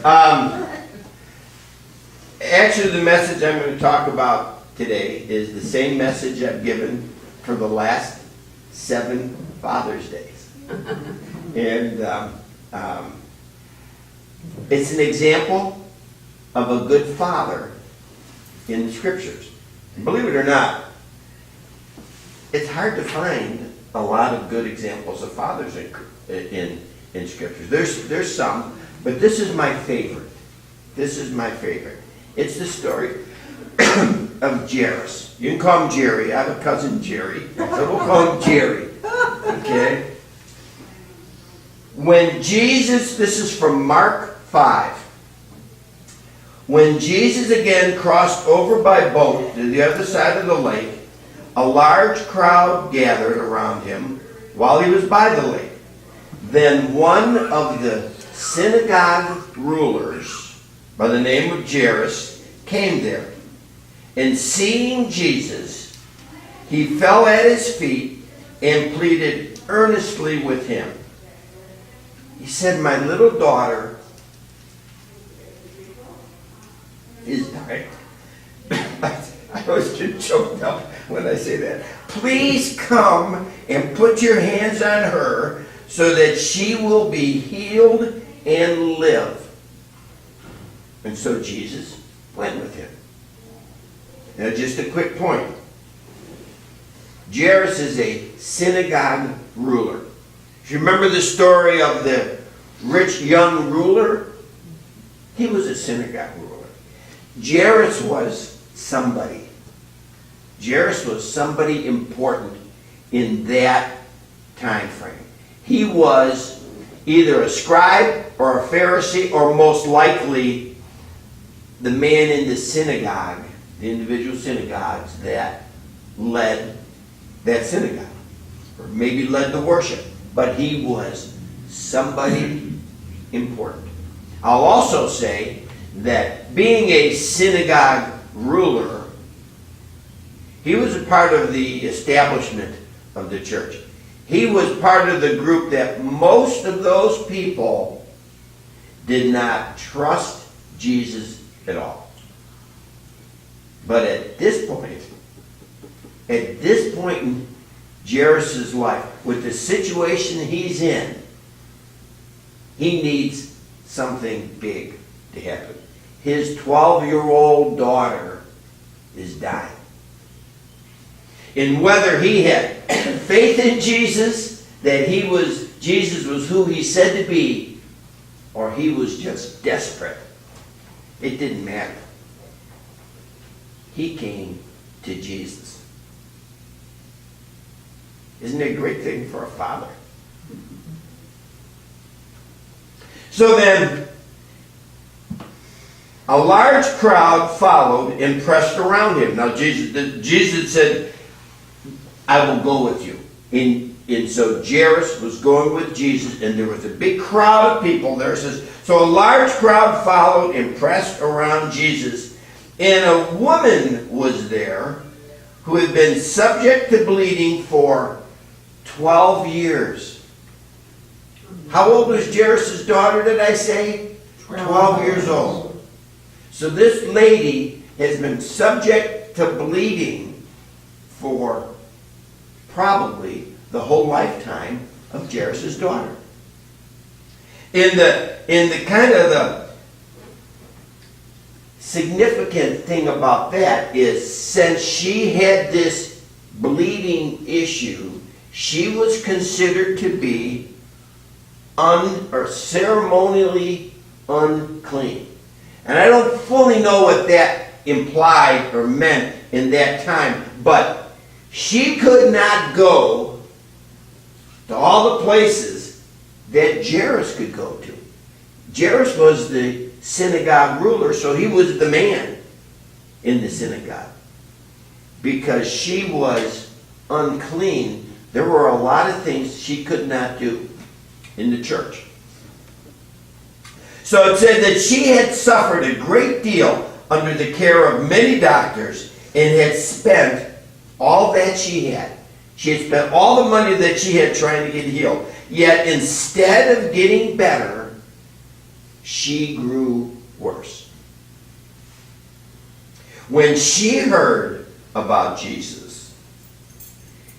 Actually, the message I'm going to talk about today is the same message I've given for the last 7 Father's Days. And it's an example of a good father in the Scriptures. And believe it or not, it's hard to find a lot of good examples of fathers in Scriptures. There's some, but this is my favorite. This is my favorite. It's the story of Jarius. You can call him Jerry. I have a cousin Jerry, so we'll call him Jerry. Okay? When Jesus, this is from Mark 5. When Jesus again crossed over by boat to the other side of the lake, a large crowd gathered around him while he was by the lake. Then one of the synagogue rulers, by the name of Jarius, came there. And seeing Jesus, he fell at his feet and pleaded earnestly with him. He said, "My little daughter is dying." I always get choked up when I say that. "Please come and put your hands on her so that she will be healed and live." And so Jesus went with him. Now, just a quick point. Jarius is a synagogue ruler. If you remember the story of the rich young ruler, he was a synagogue ruler. Jarius was somebody. Jarius was somebody important in that time frame. He was either a scribe or a Pharisee, or most likely the man in the synagogue, the individual synagogues that led that synagogue, or maybe led the worship. But he was somebody important. I'll also say that being a synagogue ruler, he was a part of the establishment of the church. He was part of the group that most of those people did not trust Jesus at all. But at this point in Jarius' life, with the situation he's in, he needs something big to happen. His 12-year-old daughter is dying. And whether he had faith in Jesus, that Jesus was who he said to be, or he was just desperate, it didn't matter. He came to Jesus. Isn't it a great thing for a father? So then, a large crowd followed and pressed around him. Now Jesus said, "I will go with you." And so Jarius was going with Jesus, and there was a big crowd of people there. It says, so a large crowd followed and pressed around Jesus. And a woman was there who had been subject to bleeding for 12 years. How old was Jairus' daughter, did I say? 12 years old. So this lady has been subject to bleeding for probably the whole lifetime of Jairus' daughter. In the kind of the significant thing about that is, since she had this bleeding issue, she was considered to be ceremonially unclean. And I don't fully know what that implied or meant in that time, but she could not go to all the places that Jarius could go to. Jarius was the synagogue ruler, so he was the man in the synagogue. Because she was unclean, there were a lot of things she could not do in the church. So it said that she had suffered a great deal under the care of many doctors and had spent all that she had. She had spent all the money that she had trying to get healed. Yet instead of getting better, she grew worse. When she heard about Jesus,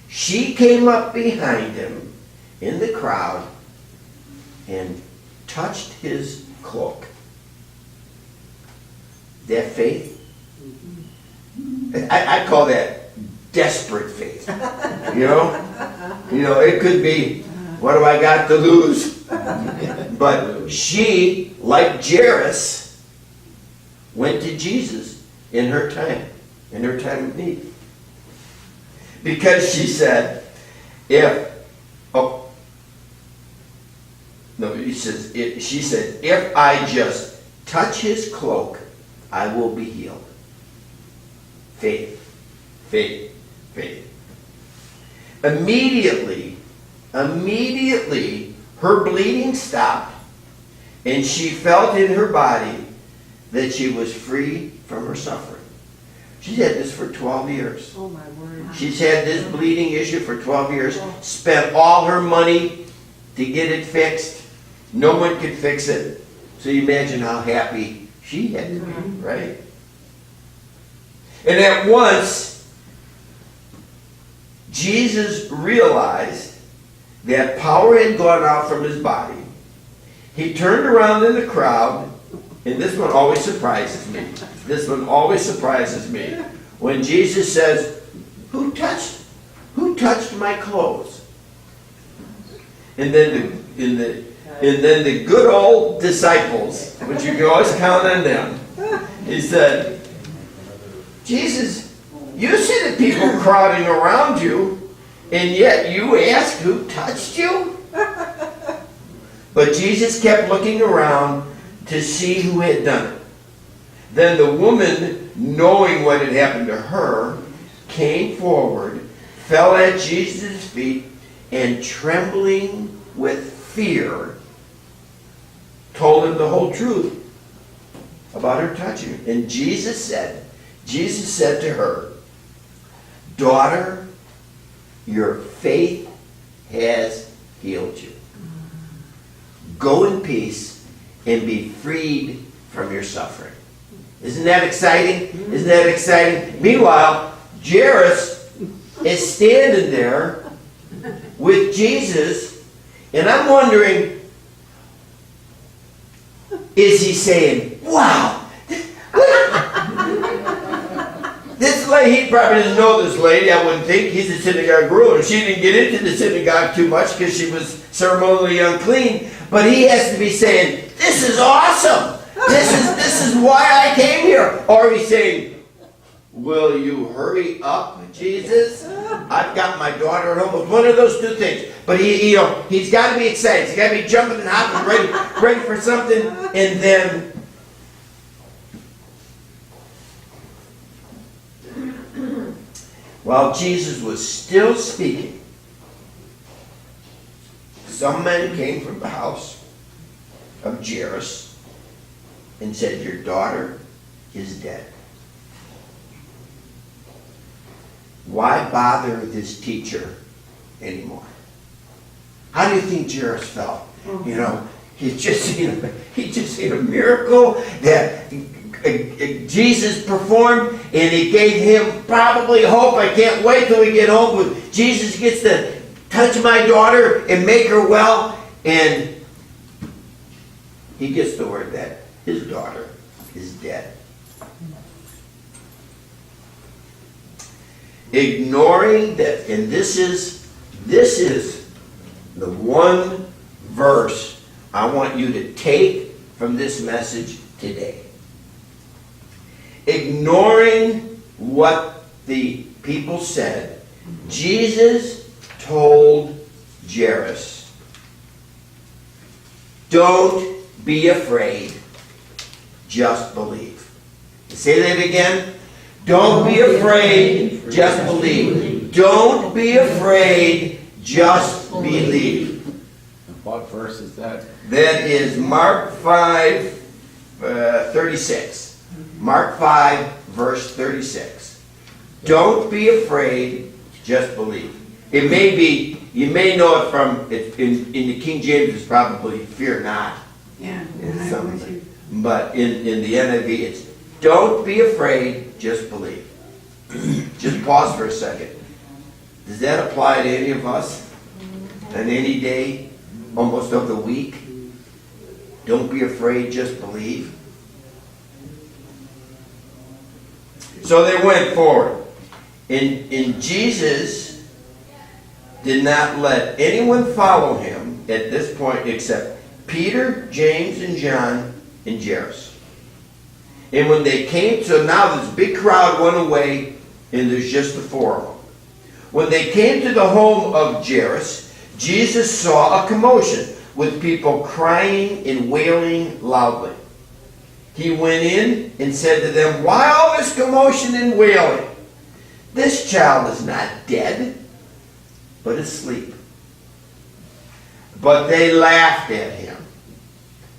she came up behind him in the crowd and touched his cloak. That faith? I call that desperate faith. You know, it could be, what do I got to lose? But she, like Jarius, went to Jesus in her time of need. Because she said, she said, if I just touch his cloak, I will be healed. Faith, faith, faith. Immediately, her bleeding stopped, and she felt in her body that she was free from her suffering. She's had this for 12 years. Oh my word. She's had this bleeding issue for 12 years, spent all her money to get it fixed. No one could fix it. So you imagine how happy she had to be, right? And at once, Jesus realized that power had gone out from his body. He turned around in the crowd, and this one always surprises me. This one always surprises me. When Jesus says, who touched my clothes? And then the good old disciples, which you can always count on them, he said, Jesus, you see the people crowding around you, and yet you ask who touched you? But Jesus kept looking around to see who had done it. Then the woman, knowing what had happened to her, came forward, fell at Jesus' feet, and trembling with fear, told him the whole truth about her touching him. And Jesus said to her, daughter, your faith has healed you. Go in peace and be freed from your suffering. Isn't that exciting? Isn't that exciting? Meanwhile, Jarius is standing there with Jesus, and I'm wondering, is he saying, wow, this lady, he probably doesn't know this lady, I wouldn't think. He's a synagogue ruler. She didn't get into the synagogue too much because she was ceremonially unclean. But he has to be saying, this is awesome. This is why I came here. Or he's saying, will you hurry up, Jesus? I've got my daughter at home. One of those two things. But he's got to be excited. He's got to be jumping and hopping, ready for something. And then while Jesus was still speaking, some men came from the house of Jarius and said, your daughter is dead. Why bother this teacher anymore? How do you think Jarius felt? He just seen a miracle that Jesus performed, and he gave him probably hope. I can't wait till we get home with Jesus gets to touch my daughter and make her well, and he gets the word that his daughter is dead. Ignoring that, and this is the one verse I want you to take from this message today. Ignoring what the people said, Jesus told Jarius, don't be afraid, just believe. Say that again. Don't be afraid, just believe. Don't be afraid, just believe. What verse is that? That is Mark 5, 36. Mark 5, verse 36. Don't be afraid, just believe. It may be, you may know it from, in the King James, it's probably fear not. Yeah. It's I something. agree with But in the NIV, it's don't be afraid, just believe. Just pause for a second. Does that apply to any of us? On any day, almost of the week? Don't be afraid, just believe. So they went forward. And Jesus did not let anyone follow him at this point except Peter, James, and John, and Jarius. And when they came to, now this big crowd went away, and there's just the four of them. When they came to the home of Jarius, Jesus saw a commotion with people crying and wailing loudly. He went in and said to them, "Why all this commotion and wailing? This child is not dead, but asleep." But they laughed at him.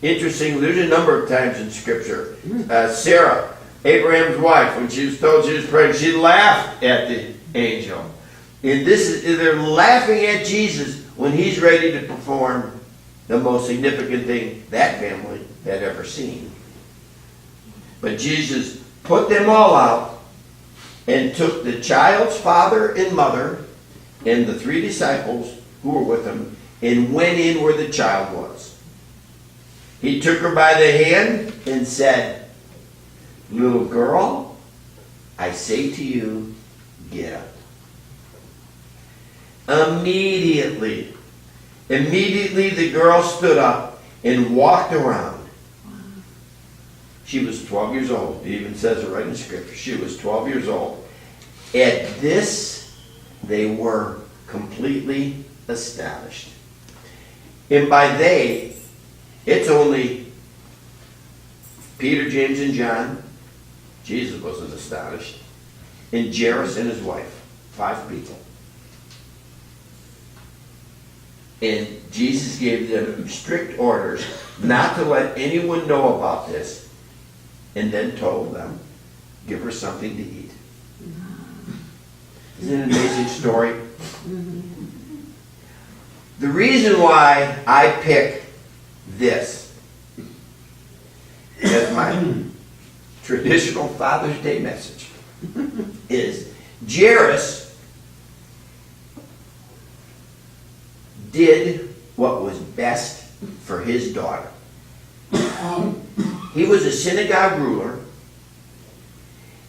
Interesting, there's a number of times in Scripture. Sarah, Abraham's wife, when she was told she was pregnant, she laughed at the angel. And they're laughing at Jesus when he's ready to perform the most significant thing that family had ever seen. But Jesus put them all out and took the child's father and mother and the 3 disciples who were with him and went in where the child was. He took her by the hand and said, "Little girl, I say to you, get up." Immediately the girl stood up and walked around. She was 12 years old. It even says it right in Scripture. She was 12 years old. At this, they were completely astonished. And by they, it's only Peter, James, and John. Jesus wasn't astonished. And Jarius and his wife. 5 people. And Jesus gave them strict orders not to let anyone know about this. And then told them, give her something to eat. Isn't it an amazing story? The reason why I pick this as my traditional Father's Day message is Jarius did what was best for his daughter. He was a synagogue ruler,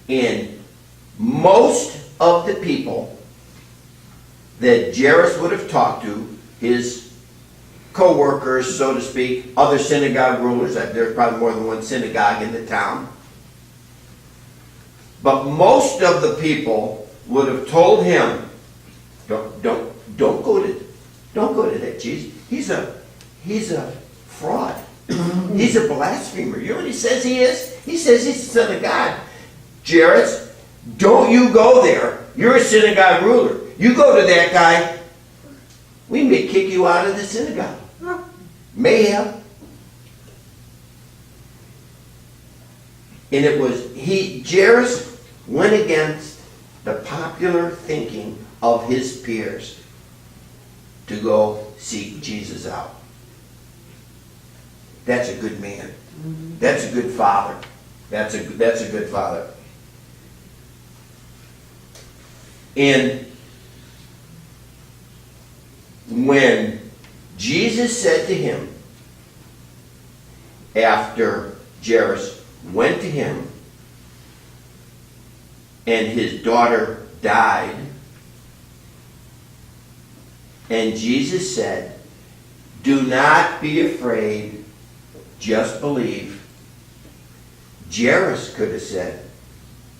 and most of the people that Jarius would have talked to, his co-workers, so to speak, other synagogue rulers, there's probably more than one synagogue in the town, but most of the people would have told him, don't go to that Jesus. He's a fraud. He's a blasphemer. You know what he says he is? He says he's the Son of God. Jarius, don't you go there. You're a synagogue ruler. You go to that guy, we may kick you out of the synagogue. May have. And it was, Jarius went against the popular thinking of his peers to go seek Jesus out. That's a good man. That's a good father. That's a good father. And when Jesus said to him, after Jarius went to him and his daughter died, and Jesus said, "Do not be afraid, just believe." Jarius could have said,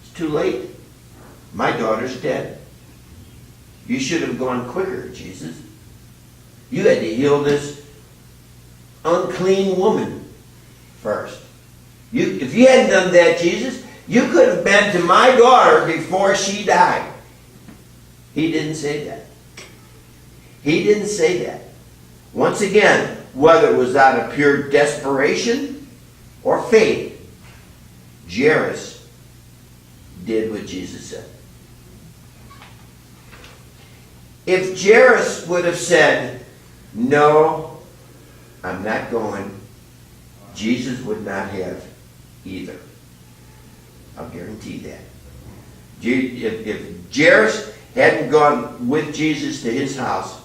"It's too late. My daughter's dead. You should have gone quicker, Jesus. You had to heal this unclean woman first. If you hadn't done that, Jesus, you could have been to my daughter before she died." He didn't say that. He didn't say that. Once again, whether it was out of pure desperation or faith, Jarius did what Jesus said. If Jarius would have said, "No, I'm not going," Jesus would not have either. I'll guarantee that. If Jairus hadn't gone with Jesus to his house,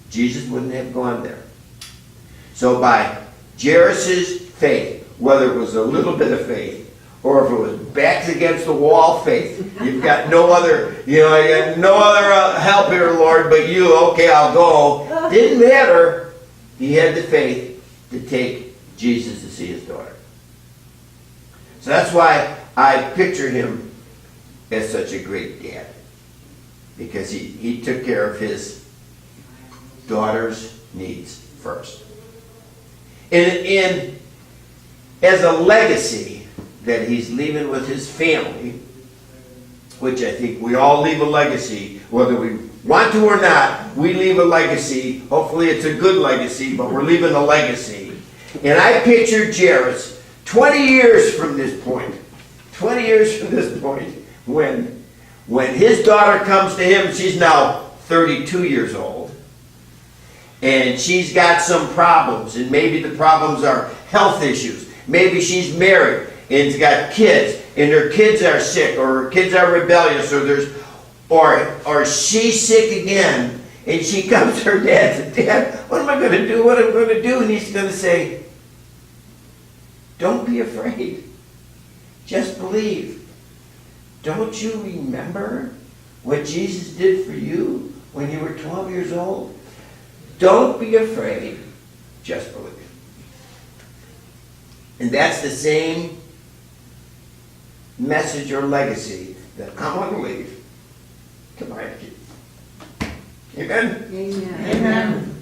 Jesus wouldn't have gone there. So by Jairus' faith, whether it was a little bit of faith, or if it was backs against the wall faith, you've got no other, you got no other help here, Lord, but you, okay, I'll go. Didn't matter. He had the faith to take Jesus to see his daughter. So that's why I picture him as such a great dad. Because he took care of his daughter's needs first. And as a legacy that he's leaving with his family, which I think we all leave a legacy, whether we want to or not, we leave a legacy. Hopefully it's a good legacy, but we're leaving a legacy. And I picture Jairus 20 years from this point, when his daughter comes to him, she's now 32 years old, and she's got some problems, and maybe the problems are health issues. Maybe she's married and's got kids, and her kids are sick, or her kids are rebellious, or she's sick again, and she comes to her dad and says, Dad, what am I going to do? What am I going to do? And he's going to say, don't be afraid. Just believe. Don't you remember what Jesus did for you when you were 12 years old? Don't be afraid. Just believe. And that's the same message or legacy that I'm going to leave to my kids. Amen? Amen.